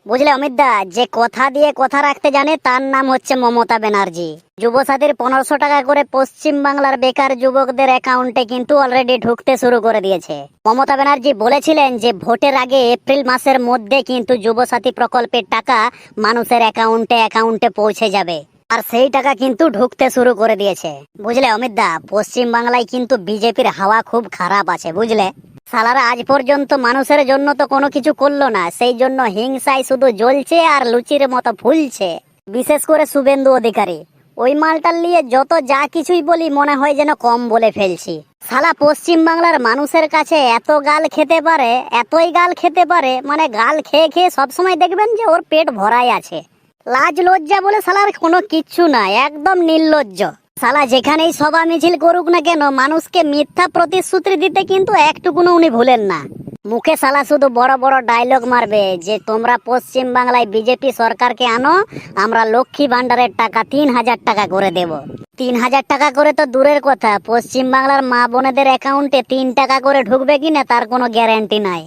বুঝলে অমিত দা, যে কথা দিয়ে কথা রাখতে জানে তার নাম হচ্ছে মমতা ব্যানার্জি। যুবসাথীর 1500 টাকা করে পশ্চিম বাংলার বেকার যুবকদের অ্যাকাউন্টে কিন্তু অলরেডি ঢুকতে শুরু করে দিয়েছে। মমতা ব্যানার্জি বলেছিলেন যে ভোটের আগে এপ্রিল মাসের মধ্যে কিন্তু যুবসাথী প্রকল্পের টাকা মানুষের অ্যাকাউন্টে পৌঁছে যাবে, আর সেই টাকা কিন্তু ঢুকতে শুরু করে দিয়েছে। বুঝলে অমিত দা, পশ্চিম বাংলায় কিন্তু বিজেপির হাওয়া খুব খারাপ আছে। বুঝলে, সালারা আজ পর্যন্ত মানুষের জন্য তো কোনো কিছু করলো না, সেই জন্য হিংসায় শুধু জ্বলছে আর লুচির মতো ফুলছে। বিশেষ করে শুভেন্দু অধিকারী, ওই মালটার নিয়ে যত যা কিছুই বলি মনে হয় যেন কম বলে ফেলছি। সালা পশ্চিম বাংলার মানুষের কাছে এত গাল খেতে পারে, এতই গাল খেতে পারে, মানে গাল খেয়ে খেয়ে সবসময় দেখবেন যে ওর পেট ভরাই আছে। লাজ লজ্জা বলে শালার কোনো কিচ্ছু নাই, একদম নির্লজ্জ। শালা যেখানেই সভা মিছিল করুক না কেন, মানুষকে মিথ্যা প্রতিশ্রুতি দিতে কিন্তু একটুকুনো উনি ভুলেন না। মুখে শালা শুধু বড় বড় ডায়লগ মারবে যে তোমরা পশ্চিম বাংলায় বিজেপি সরকারকে আনো, আমরা লক্ষ্মী ভান্ডারের টাকা 3000 টাকা করে দেব। 3000 টাকা করে তো দূরের কথা, পশ্চিম বাংলার মা বোনেদের অ্যাকাউন্টে 3 টাকা করে ঢুকবে কিনা তার কোনো গ্যারান্টি নাই।